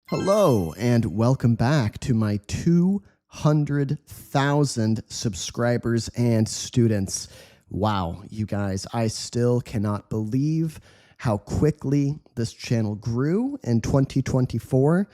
Hello, and welcome back to my 200,000 subscribers and students. Wow, you guys, I still cannot believe how quickly this channel grew in 2024,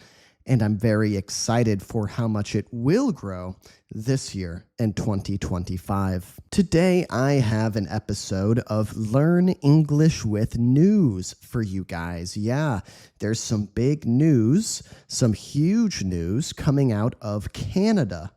and I'm very excited for how much it will grow this year in 2025. Today, I have an episode of Learn English with News for you guys. Yeah, there's some big news, some huge news coming out of Canada.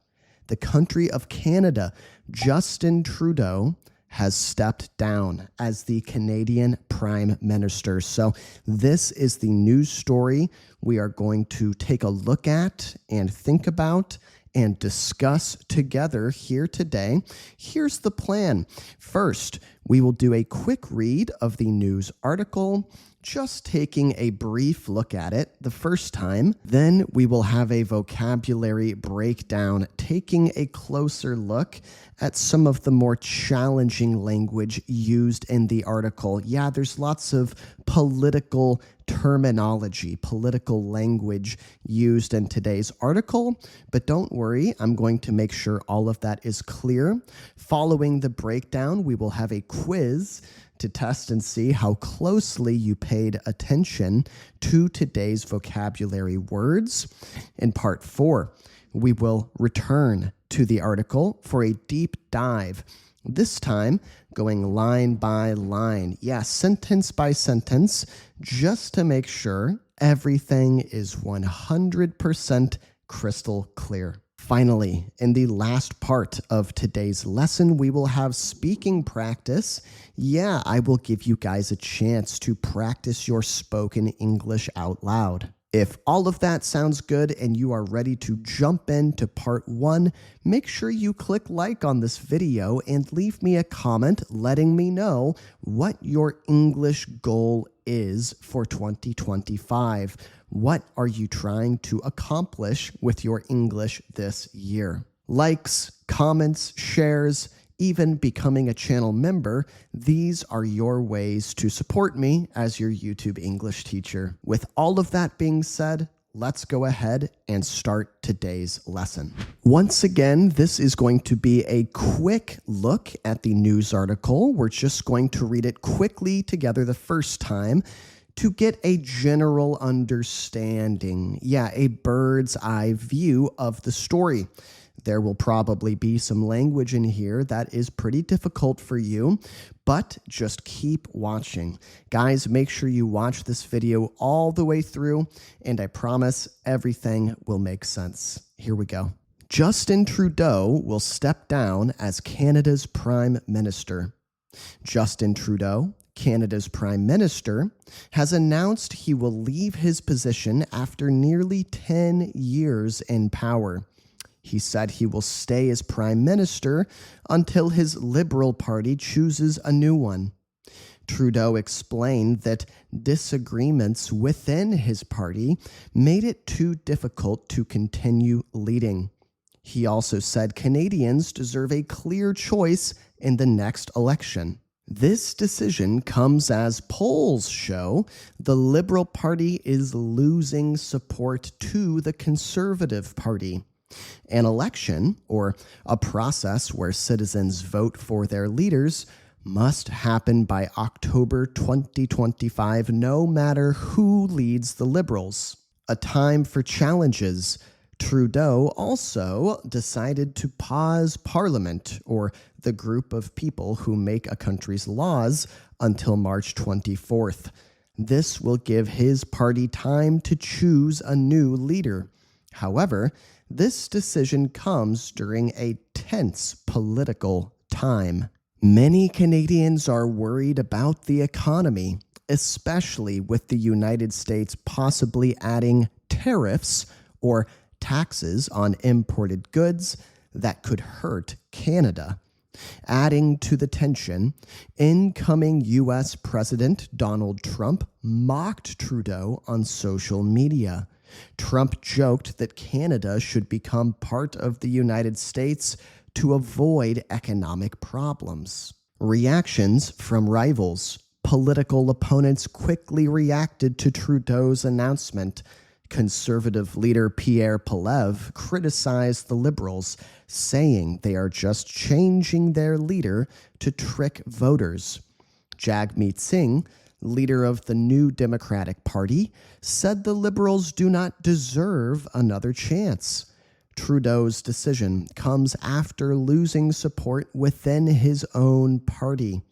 The country of Canada. Justin Trudeau has stepped down as the Canadian Prime Minister. So this is the news story we are going to take a look at and think about and discuss together here today. Here's the plan. First, we will do a quick read of the news article, just taking a brief look at it the first time. Then we will have a vocabulary breakdown, taking a closer look at some of the more challenging language used in the article. Yeah, there's lots of political terminology, political language used in today's article, but don't worry, I'm going to make sure all of that is clear. Following the breakdown, we will have a quiz to test and see how closely you paid attention to today's vocabulary words. In part 4, we will return to the article for a deep dive, this time going line by line, sentence by sentence, just to make sure everything is 100% crystal clear. Finally, in the last part of today's lesson, we will have speaking practice. Yeah, I will give you guys a chance to practice your spoken English out loud. If all of that sounds good and you are ready to jump into part 1, make sure you click like on this video and leave me a comment letting me know what your English goal is for 2025. What are you trying to accomplish with your English this year? Likes, comments, shares, even becoming a channel member, these are your ways to support me as your YouTube English teacher. With all of that being said, let's go ahead and start today's lesson. Once again, this is going to be a quick look at the news article. We're just going to read it quickly together the first time to get a general understanding. Yeah, a bird's eye view of the story. There will probably be some language in here that is pretty difficult for you, but just keep watching. Guys, make sure you watch this video all the way through, and I promise everything will make sense. Here we go. Justin Trudeau will step down as Canada's Prime Minister. Justin Trudeau, Canada's Prime Minister, has announced he will leave his position after nearly 10 years in power. He said he will stay as Prime Minister until his Liberal Party chooses a new one. Trudeau explained that disagreements within his party made it too difficult to continue leading. He also said Canadians deserve a clear choice in the next election. This decision comes as polls show the Liberal Party is losing support to the Conservative Party. An election, or a process where citizens vote for their leaders, must happen by October 2025, no matter who leads the Liberals. A time for challenges. Trudeau also decided to pause Parliament, or the group of people who make a country's laws, until March 24th. This will give his party time to choose a new leader. However, this decision comes during a tense political time. Many Canadians are worried about the economy, especially with the United States possibly adding tariffs or taxes on imported goods that could hurt Canada. Adding to the tension, incoming U.S. President Donald Trump mocked Trudeau on social media. Trump joked that Canada should become part of the United States to avoid economic problems. Reactions from rivals. Political opponents quickly reacted to Trudeau's announcement. Conservative leader Pierre Poilievre criticized the Liberals, saying they are just changing their leader to trick voters. Jagmeet Singh, leader of the New Democratic Party, said the Liberals do not deserve another chance. Trudeau's decision comes after losing support within his own party.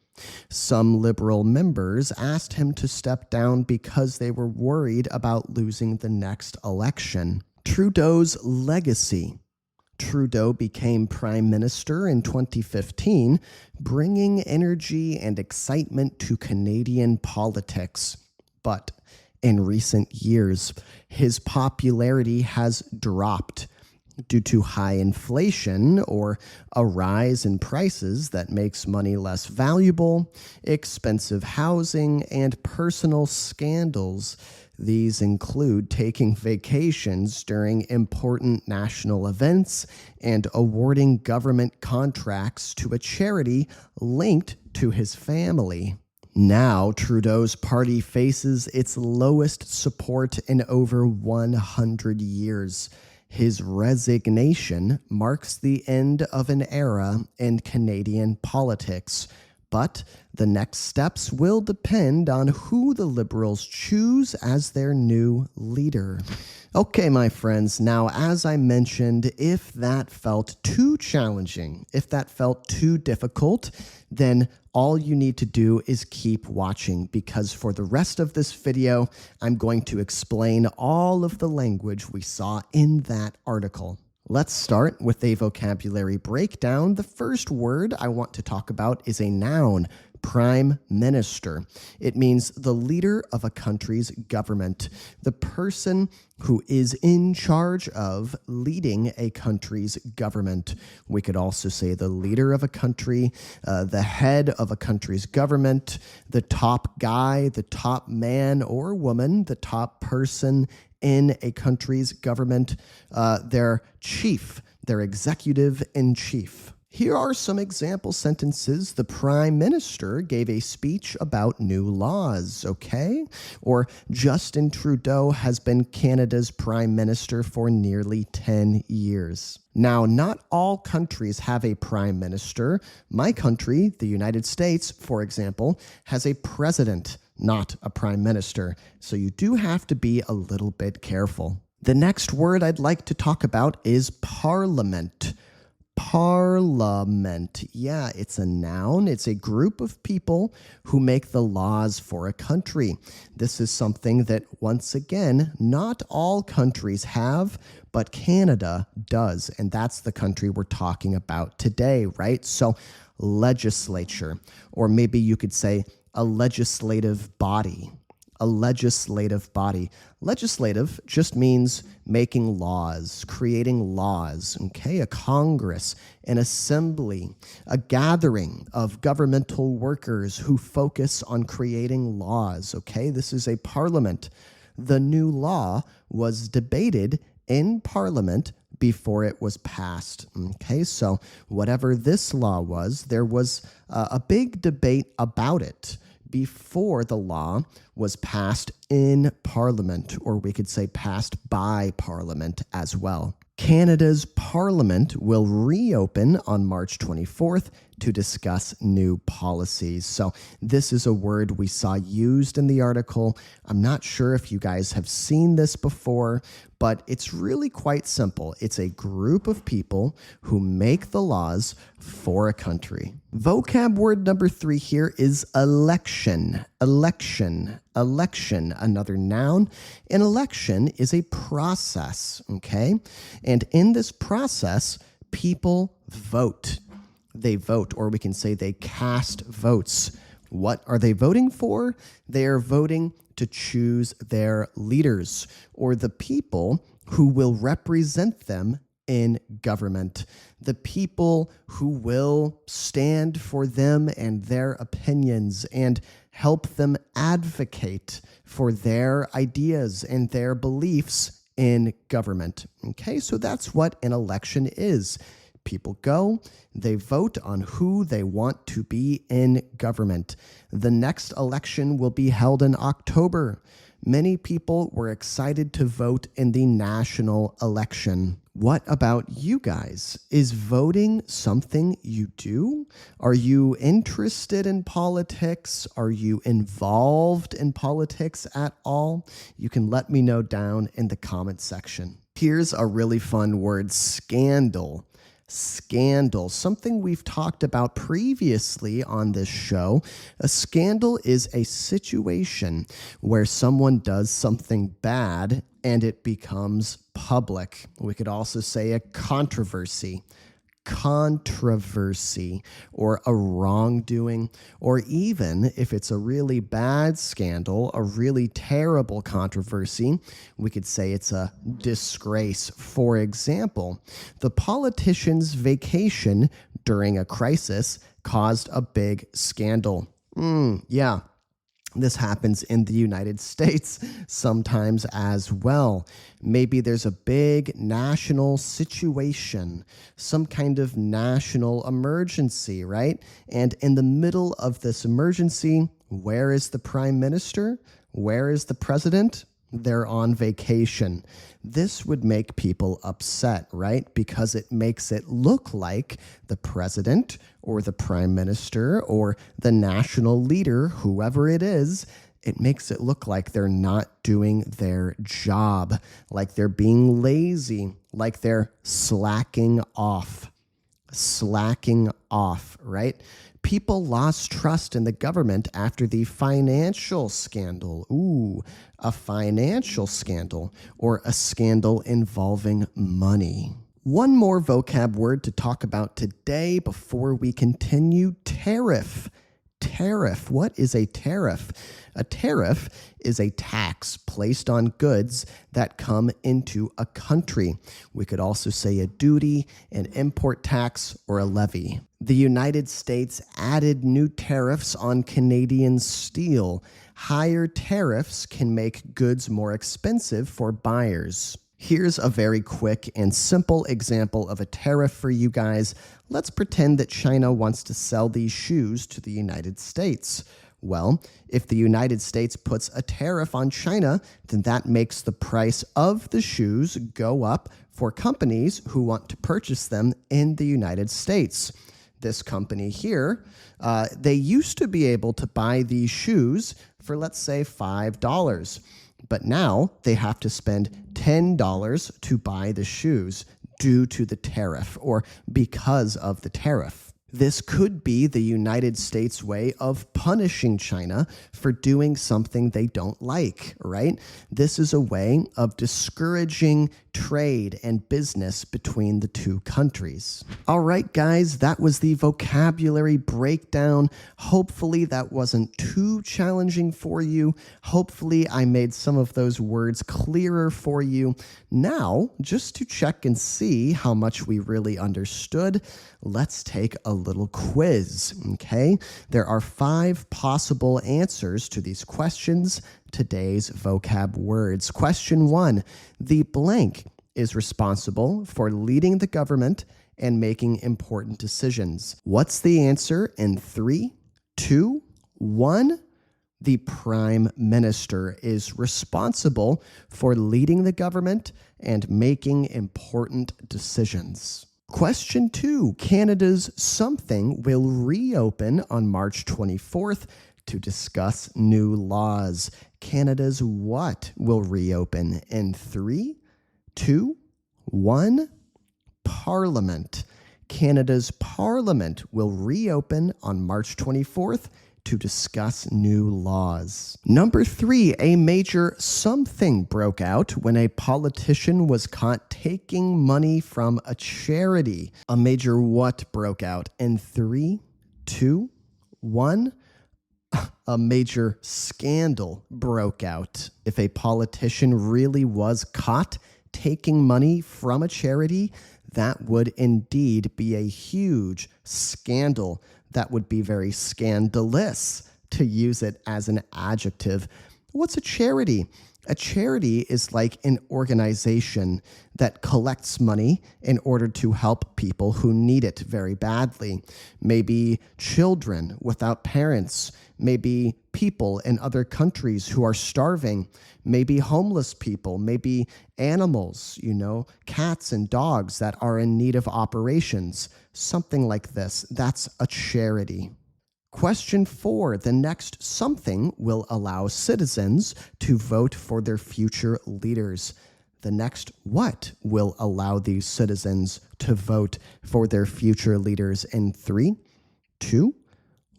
Some Liberal members asked him to step down because they were worried about losing the next election. Trudeau's legacy. Trudeau became Prime Minister in 2015, bringing energy and excitement to Canadian politics. But in recent years, his popularity has dropped due to high inflation or a rise in prices that makes money less valuable, expensive housing, and personal scandals. These include taking vacations during important national events and awarding government contracts to a charity linked to his family. Now, Trudeau's party faces its lowest support in over 100 years. His resignation marks the end of an era in Canadian politics, but the next steps will depend on who the Liberals choose as their new leader. Okay, my friends, now as I mentioned, if that felt too challenging, if that felt too difficult, then all you need to do is keep watching, because for the rest of this video, I'm going to explain all of the language we saw in that article. Let's start with a vocabulary breakdown. The first word I want to talk about is a noun, Prime Minister. It means the leader of a country's government, the person who is in charge of leading a country's government. We could also say the leader of a country, the head of a country's government, the top guy, the top man or woman, the top person in a country's government, their chief, their executive in chief. Here are some example sentences. The Prime Minister gave a speech about new laws, okay? Or Justin Trudeau has been Canada's Prime Minister for nearly 10 years. Now, not all countries have a Prime Minister. My country, the United States, for example, has a president, not a Prime Minister. So you do have to be a little bit careful. The next word I'd like to talk about is parliament. Parliament. Yeah, it's a noun. It's a group of people who make the laws for a country. This is something that, once again, not all countries have, but Canada does. And that's the country we're talking about today, right? So, legislature, or maybe you could say a legislative body. A legislative body. Legislative just means making laws, creating laws, okay? A Congress, an assembly, a gathering of governmental workers who focus on creating laws, okay? This is a parliament. The new law was debated in Parliament before it was passed, okay? So whatever this law was, there was a big debate about it before the law was passed in Parliament, or we could say passed by Parliament as well. Canada's Parliament will reopen on March 24th to discuss new policies. So this is a word we saw used in the article. I'm not sure if you guys have seen this before, but it's really quite simple. It's a group of people who make the laws for a country. Vocab word number 3 here is election. Election. Election, another noun. An election is a process, okay? And in this process, people vote. They vote, or we can say they cast votes. What are they voting for? They are voting to choose their leaders, or the people who will represent them in government, the people who will stand for them and their opinions and help them advocate for their ideas and their beliefs in government. Okay, so that's what an election is. People go, they vote on who they want to be in government. The next election will be held in October. Many people were excited to vote in the national election. What about you guys? Is voting something you do? Are you interested in politics? Are you involved in politics at all? You can let me know down in the comment section. Here's a really fun word, scandal. Scandal, something we've talked about previously on this show. A scandal is a situation where someone does something bad and it becomes public. We could also say a controversy, or a wrongdoing, or even if it's a really bad scandal, a really terrible controversy, we could say it's a disgrace. For example, the politician's vacation during a crisis caused a big scandal. Yeah. This happens in the United States sometimes as well. Maybe there's a big national situation, some kind of national emergency, right? And in the middle of this emergency, where is the prime minister? Where is the president? They're on vacation. This would make people upset, right? Because it makes it look like the president or the prime minister or the national leader, whoever it is, it makes it look like they're not doing their job, like they're being lazy, like they're slacking off, right? People lost trust in the government after the financial scandal. Ooh, a financial scandal or a scandal involving money. One more vocab word to talk about today before we continue, tariff. Tariff. What is a tariff? A tariff is a tax placed on goods that come into a country. We could also say a duty, an import tax, or a levy. The United States added new tariffs on Canadian steel. Higher tariffs can make goods more expensive for buyers. Here's a very quick and simple example of a tariff for you guys. Let's pretend that China wants to sell these shoes to the United States. Well, if the United States puts a tariff on China, then that makes the price of the shoes go up for companies who want to purchase them in the United States. This company here, they used to be able to buy these shoes for, let's say, $5. But now they have to spend $10 to buy the shoes due to the tariff or because of the tariff. This could be the United States' way of punishing China for doing something they don't like, right? This is a way of discouraging trade and business between the two countries. All right, guys, that was the vocabulary breakdown. Hopefully that wasn't too challenging for you. Hopefully I made some of those words clearer for you. Now, just to check and see how much we really understood, let's take a little quiz, okay? There are 5 possible answers to these questions. Today's vocab words. Question 1, the blank is responsible for leading the government and making important decisions. What's the answer in 3, 2, 1? The prime minister is responsible for leading the government and making important decisions. Question 2, Canada's something will reopen on March 24th to discuss new laws. Canada's what will reopen in 3, 2, 1? Parliament. Canada's Parliament will reopen on March 24th to discuss new laws. Number 3, a major something broke out when a politician was caught taking money from a charity. A major what broke out? In 3, 2, 1? A major scandal broke out. If a politician really was caught taking money from a charity, that would indeed be a huge scandal. That would be very scandalous, to use it as an adjective. What's a charity? A charity is like an organization that collects money in order to help people who need it very badly. Maybe children without parents, maybe people in other countries who are starving, maybe homeless people, maybe animals, cats and dogs that are in need of operations, something like this. That's a charity. Question 4, the next something will allow citizens to vote for their future leaders. The next what will allow these citizens to vote for their future leaders in 3, 2,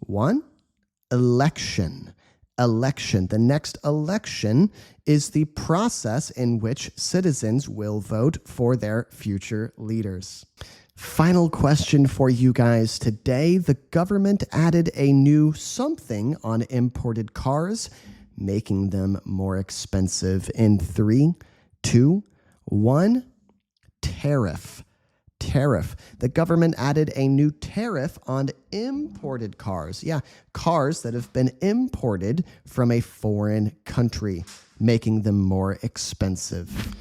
1? Election. Election. The next election is the process in which citizens will vote for their future leaders. Final question for you guys today. The government added a new something on imported cars, making them more expensive in 3, 2, 1. Tariff. Tariff. The government added a new tariff on imported cars. Yeah, cars that have been imported from a foreign country, making them more expensive.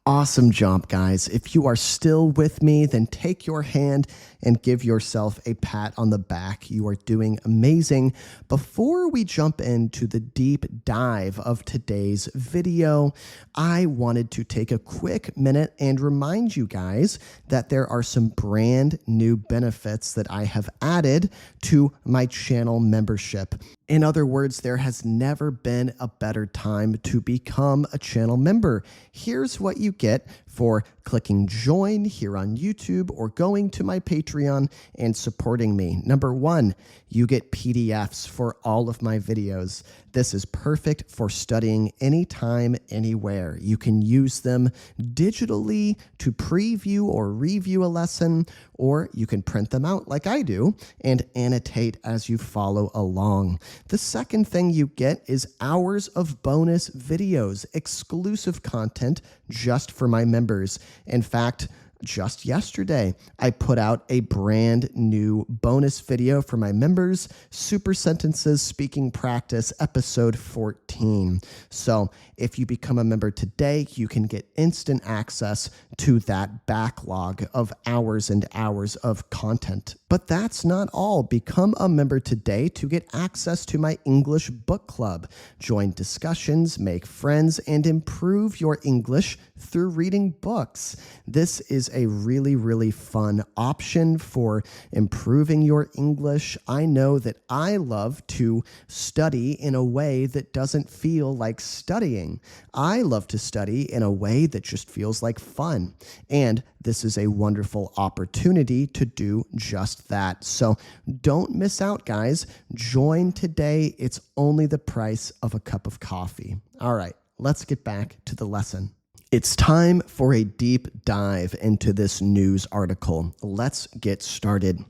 Awesome job, guys. If you are still with me, then take your hand and give yourself a pat on the back. You are doing amazing. Before we jump into the deep dive of today's video, I wanted to take a quick minute and remind you guys that there are some brand new benefits that I have added to my channel membership. In other words, there has never been a better time to become a channel member. Here's what you get for clicking join here on YouTube or going to my Patreon and supporting me. Number 1, you get PDFs for all of my videos. This is perfect for studying anytime, anywhere. You can use them digitally to preview or review a lesson, or you can print them out like I do and annotate as you follow along. The second thing you get is hours of bonus videos, exclusive content just for my members. In fact, just yesterday, I put out a brand new bonus video for my members, Super Sentences Speaking Practice, episode 14. So if you become a member today, you can get instant access to that backlog of hours and hours of content. But that's not all. Become a member today to get access to my English book club. Join discussions, make friends, and improve your English through reading books. This is a really, really fun option for improving your English. I know that I love to study in a way that doesn't feel like studying. I love to study in a way that just feels like fun. And this is a wonderful opportunity to do just that. So don't miss out, guys. Join today. It's only the price of a cup of coffee. All right, let's get back to the lesson. It's time for a deep dive into this news article. Let's get started.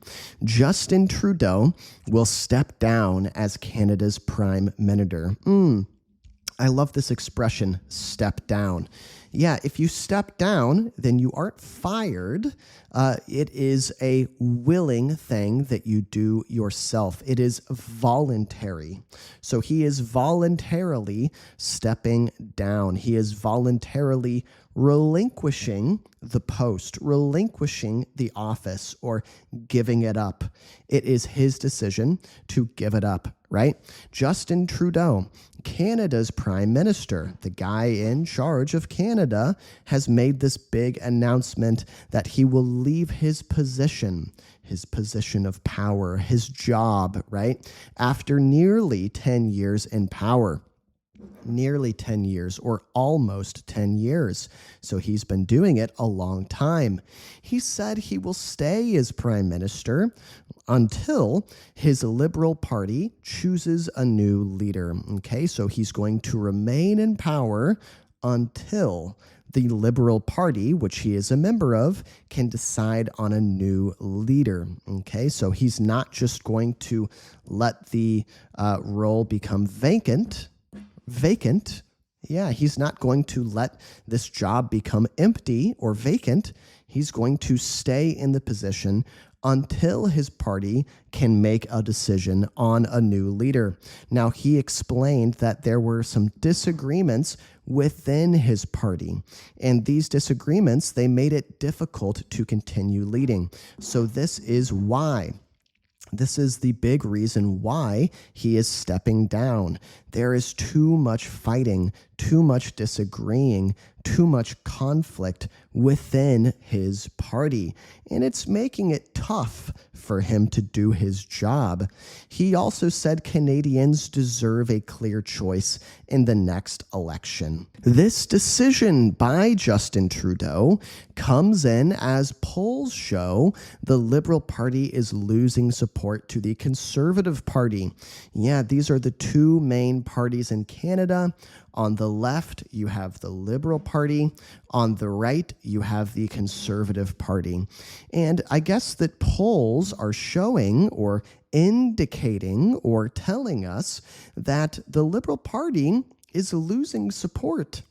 Justin Trudeau will step down as Canada's Prime Minister. I love this expression, step down. Yeah, if you step down, then you aren't fired. It is a willing thing that you do yourself. It is voluntary. So he is voluntarily stepping down. He is voluntarily relinquishing the post, relinquishing the office, or giving it up. It is his decision to give it up, right? Justin Trudeau, Canada's Prime Minister, the guy in charge of Canada, has made this big announcement that he will leave his position of power, his job, right? After nearly 10 years in power. Nearly 10 years or almost 10 years. So he's been doing it a long time. He said he will stay as prime minister until his Liberal Party chooses a new leader. Okay, so he's going to remain in power until the Liberal Party, which he is a member of, can decide on a new leader. Okay, so he's not just going to let the role become vacant. Yeah, he's not going to let this job become empty or vacant. He's going to stay in the position until his party can make a decision on a new leader. Now, he explained that there were some disagreements within his party. And these disagreements, they made it difficult to continue leading. So this is why. This is the big reason why he is stepping down. There is too much fighting, too much disagreeing, too much conflict within his party, and it's making it tough for him to do his job. He also said Canadians deserve a clear choice in the next election. This decision by Justin Trudeau comes in as polls show the Liberal Party is losing support to the Conservative Party. Yeah, these are the two main parties in Canada. On the left, you have the Liberal Party. On the right, you have the Conservative Party. And I guess that polls are showing or indicating or telling us that the Liberal Party is losing support.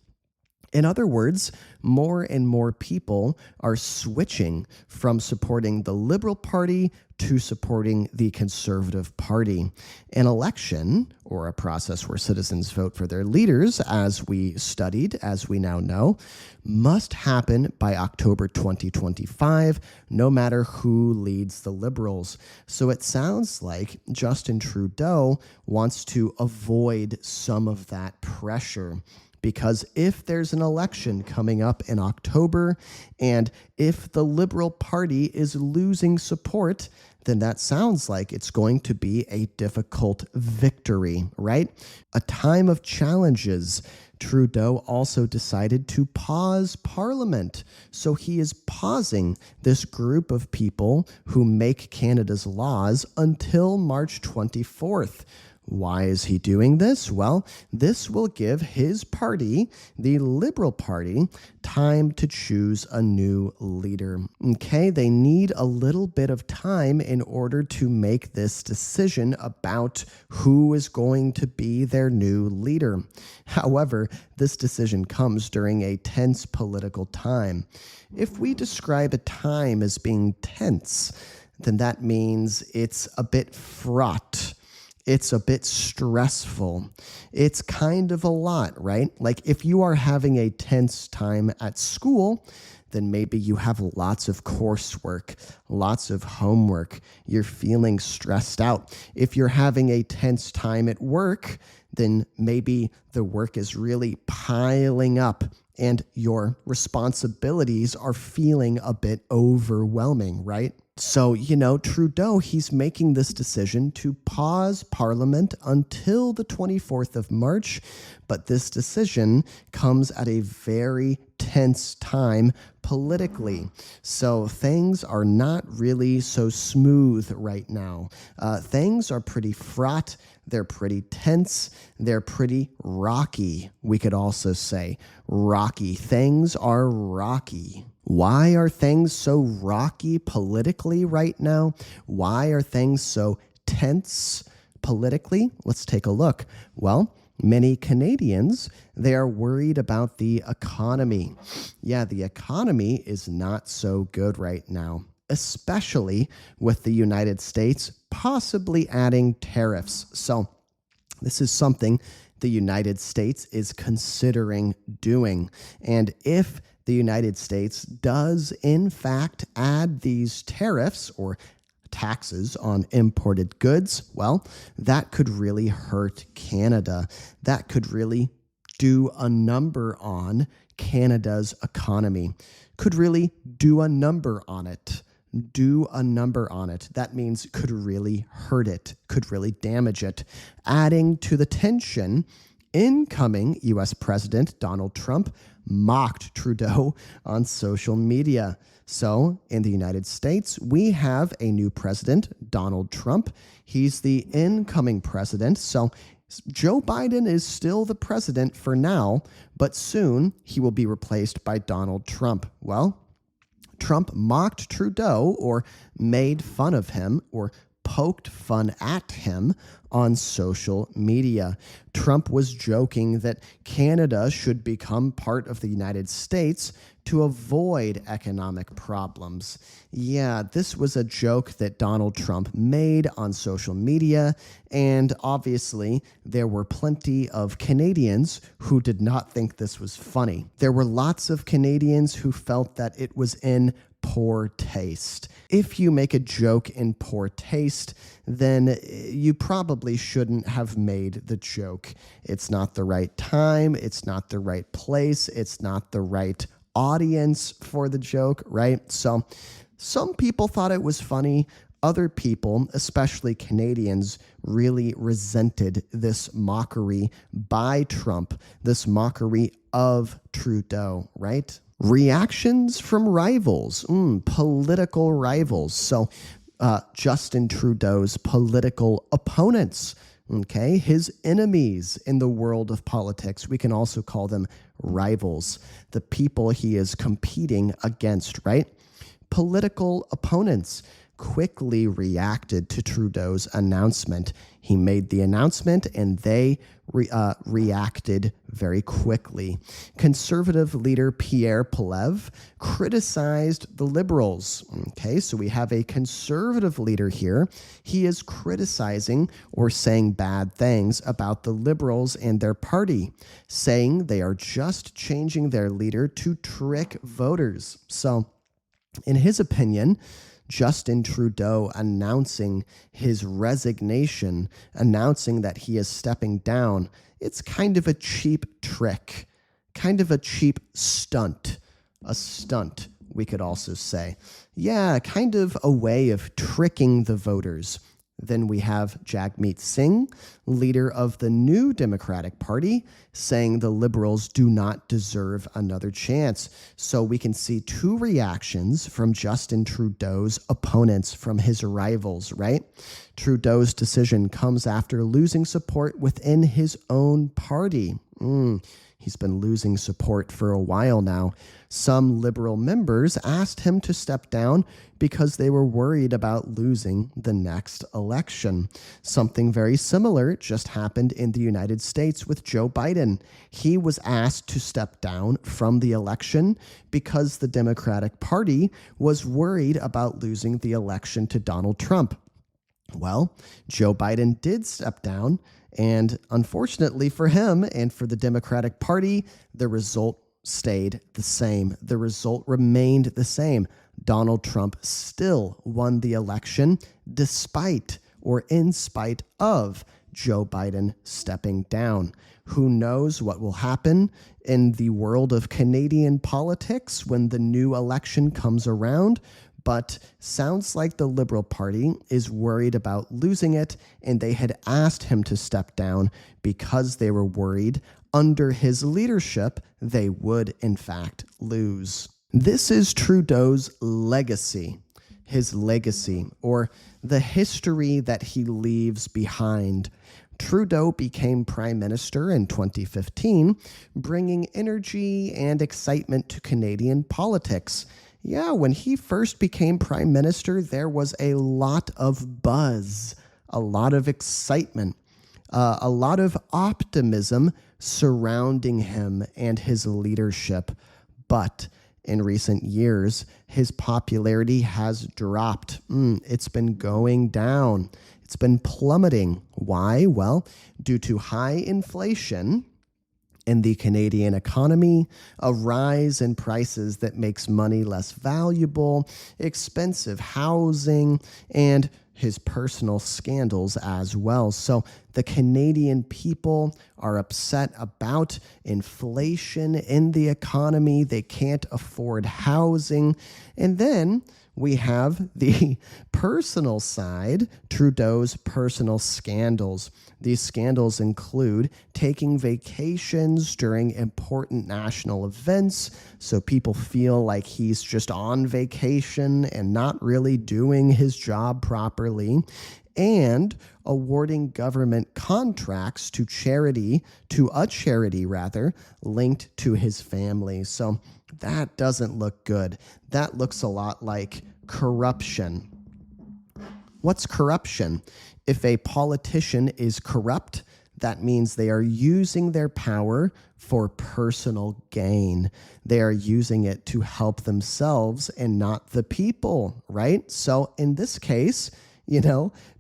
In other words, more and more people are switching from supporting the Liberal Party to supporting the Conservative Party. An election, or a process where citizens vote for their leaders, as we studied, as we now know, must happen by October 2025, no matter who leads the Liberals. So it sounds like Justin Trudeau wants to avoid some of that pressure. Because if there's an election coming up in October, and if the Liberal Party is losing support, then that sounds like it's going to be a difficult victory, right? A time of challenges. Trudeau also decided to pause Parliament. So he is pausing this group of people who make Canada's laws until March 24th. Why is he doing this? Well, this will give his party, the Liberal Party, time to choose a new leader. Okay, they need a little bit of time in order to make this decision about who is going to be their new leader. However, this decision comes during a tense political time. If we describe a time as being tense, then that means it's a bit fraught. It's a bit stressful. It's kind of a lot, right? Like if you are having a tense time at school, then maybe you have lots of coursework, lots of homework. You're feeling stressed out. If you're having a tense time at work, then maybe the work is really piling up and your responsibilities are feeling a bit overwhelming, right? So, Trudeau, he's making this decision to pause Parliament until the 24th of March, but this decision comes at a very tense time politically. So things are not really so smooth right now. Things are pretty fraught. They're pretty tense. They're pretty rocky. We could also say rocky. Things are rocky. Why are things so rocky politically right now? Why are things so tense politically? Let's take a look. Well, many Canadians, they are worried about the economy. Yeah, the economy is not so good right now, especially with the United States possibly adding tariffs. So this is something the United States is considering doing. And if the United States does in fact add these tariffs or taxes on imported goods, well, that could really hurt Canada. That could really do a number on Canada's economy. Could really do a number on it. That means could really hurt it, could really damage it. Adding to the tension, incoming U.S. President Donald Trump mocked Trudeau on social media. So in the United States, we have a new president, Donald Trump. He's the incoming president. So Joe Biden is still the president for now, but soon he will be replaced by Donald Trump. Well, Trump mocked Trudeau or made fun of him or poked fun at him on social media. Trump was joking that Canada should become part of the United States to avoid economic problems. Yeah, this was a joke that Donald Trump made on social media, and obviously there were plenty of Canadians who did not think this was funny. There were lots of Canadians who felt that it was in poor taste. If you make a joke in poor taste, then you probably shouldn't have made the joke. It's not the right time, it's not the right place, it's not the right audience for the joke, right? So some people thought it was funny. Other people, especially Canadians, really resented this mockery by Trump, this mockery of Trudeau, right? Reactions from rivals, political rivals. So Justin Trudeau's political opponents, okay, his enemies in the world of politics. We can also call them rivals, the people he is competing against, right? Political opponents quickly reacted to Trudeau's announcement. He made the announcement and they reacted very quickly. Conservative leader Pierre Poilievre criticized the Liberals. Okay, so we have a conservative leader here. He is criticizing or saying bad things about the Liberals and their party, saying they are just changing their leader to trick voters. So, in his opinion, Justin Trudeau announcing his resignation, announcing that he is stepping down, it's kind of a cheap trick, kind of a cheap stunt. A stunt, we could also say. Yeah, kind of a way of tricking the voters. Then we have Jagmeet Singh, leader of the new Democratic Party, saying the Liberals do not deserve another chance. So we can see two reactions from Justin Trudeau's opponents, from his rivals, right? Trudeau's decision comes after losing support within his own party. He's been losing support for a while now. Some Liberal members asked him to step down because they were worried about losing the next election. Something very similar just happened in the United States with Joe Biden. He was asked to step down from the election because the Democratic Party was worried about losing the election to Donald Trump. Well, Joe Biden did step down, and unfortunately for him and for the Democratic Party, the result stayed the same. The result remained the same. Donald Trump still won the election despite or in spite of Joe Biden stepping down. Who knows what will happen in the world of Canadian politics when the new election comes around? But sounds like the Liberal Party is worried about losing it, and they had asked him to step down because they were worried under his leadership they would, in fact, lose. This is Trudeau's legacy, his legacy, or the history that he leaves behind. Trudeau became prime minister in 2015, bringing energy and excitement to Canadian politics. Yeah, when he first became prime minister, there was a lot of buzz, a lot of excitement, a lot of optimism surrounding him and his leadership. But in recent years, his popularity has dropped. It's been going down. It's been plummeting. Why? Well, due to high inflation in the Canadian economy, a rise in prices that makes money less valuable, expensive housing, and his personal scandals as well. So the Canadian people are upset about inflation in the economy. They can't afford housing. And then we have the personal side, Trudeau's personal scandals. These scandals include taking vacations during important national events, so people feel like he's just on vacation and not really doing his job properly, and awarding government contracts to a charity linked to his family. So that doesn't look good. That looks a lot like corruption. What's corruption? If a politician is corrupt, that means they are using their power for personal gain. They are using it to help themselves and not the people, right? So in this case,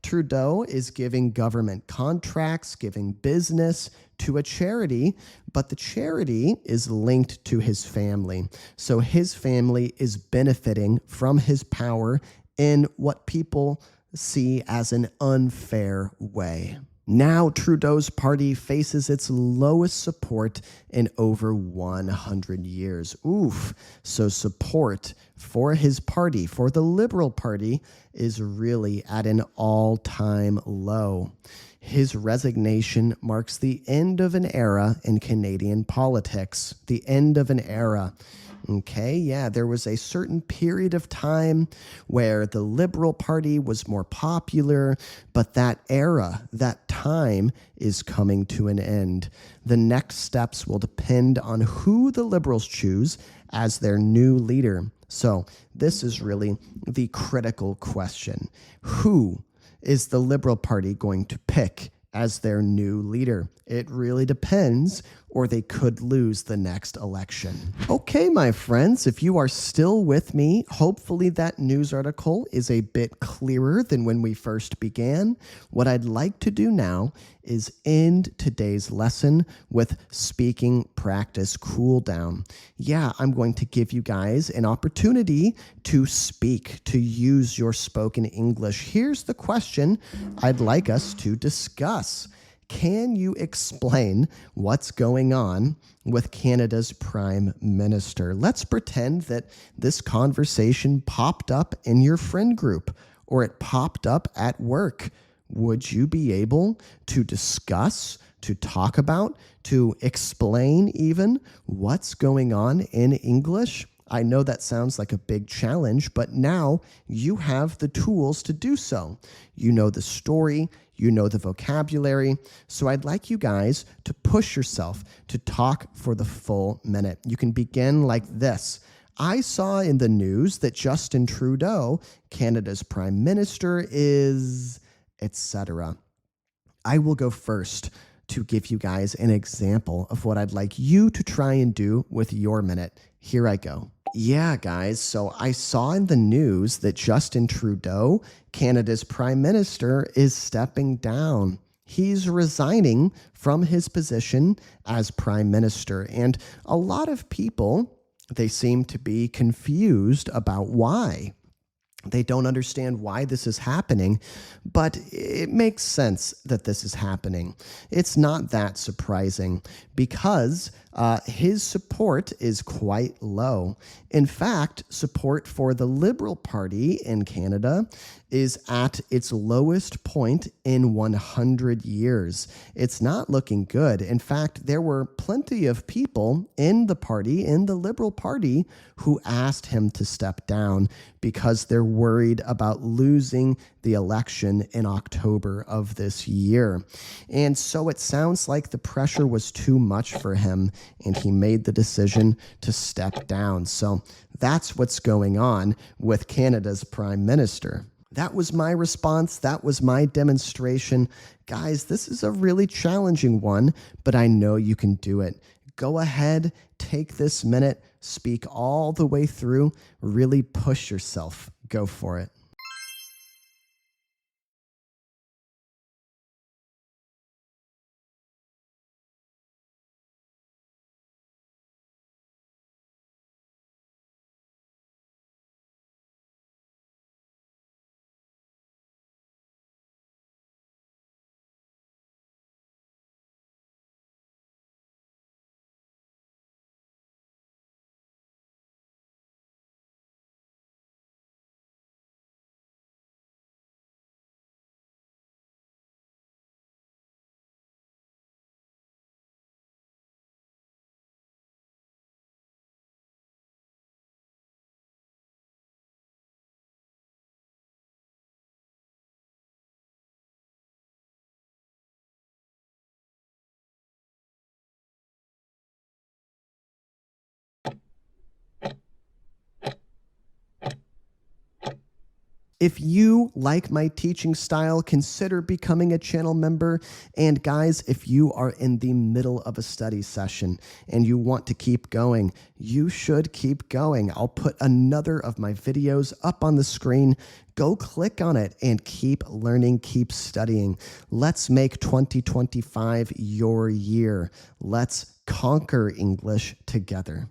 Trudeau is giving government contracts, giving business to a charity, but the charity is linked to his family. So his family is benefiting from his power in what people see as an unfair way. Now, Trudeau's party faces its lowest support in over 100 years. Oof. So support for his party, for the Liberal Party, is really at an all-time low. His resignation marks the end of an era in Canadian politics. The end of an era. Okay, yeah, there was a certain period of time where the Liberal Party was more popular, but that era, that time is coming to an end. The next steps will depend on who the Liberals choose as their new leader. So this is really the critical question. Who is the Liberal Party going to pick as their new leader? It really depends, or they could lose the next election. Okay, my friends, if you are still with me, hopefully that news article is a bit clearer than when we first began. What I'd like to do now is end today's lesson with speaking practice cool down. Yeah, I'm going to give you guys an opportunity to speak, to use your spoken English. Here's the question I'd like us to discuss. Can you explain what's going on with Canada's Prime Minister? Let's pretend that this conversation popped up in your friend group or it popped up at work. Would you be able to discuss, to talk about, to explain even what's going on in English? I know that sounds like a big challenge, but now you have the tools to do so. You know the story, you know the vocabulary, so I'd like you guys to push yourself to talk for the full minute. You can begin like this. I saw in the news that Justin Trudeau, Canada's Prime Minister, is, etc. I will go first to give you guys an example of what I'd like you to try and do with your minute. Here I go. Yeah, guys, so I saw in the news that Justin Trudeau, Canada's Prime Minister, is stepping down. He's resigning from his position as Prime Minister, and a lot of people, they seem to be confused about why. They don't understand why this is happening, but it makes sense that this is happening. It's not that surprising because his support is quite low. In fact, support for the Liberal Party in Canada is at its lowest point in 100 years. It's not looking good. In fact, there were plenty of people in the party, in the Liberal Party, who asked him to step down because they're worried about losing the election in October of this year. And so it sounds like the pressure was too much for him, and he made the decision to step down. So that's what's going on with Canada's Prime Minister. That was my response. That was my demonstration. Guys, this is a really challenging one, but I know you can do it. Go ahead, take this minute, speak all the way through, really push yourself. Go for it. If you like my teaching style, consider becoming a channel member. And guys, if you are in the middle of a study session and you want to keep going, you should keep going. I'll put another of my videos up on the screen. Go click on it and keep learning, keep studying. Let's make 2025 your year. Let's conquer English together.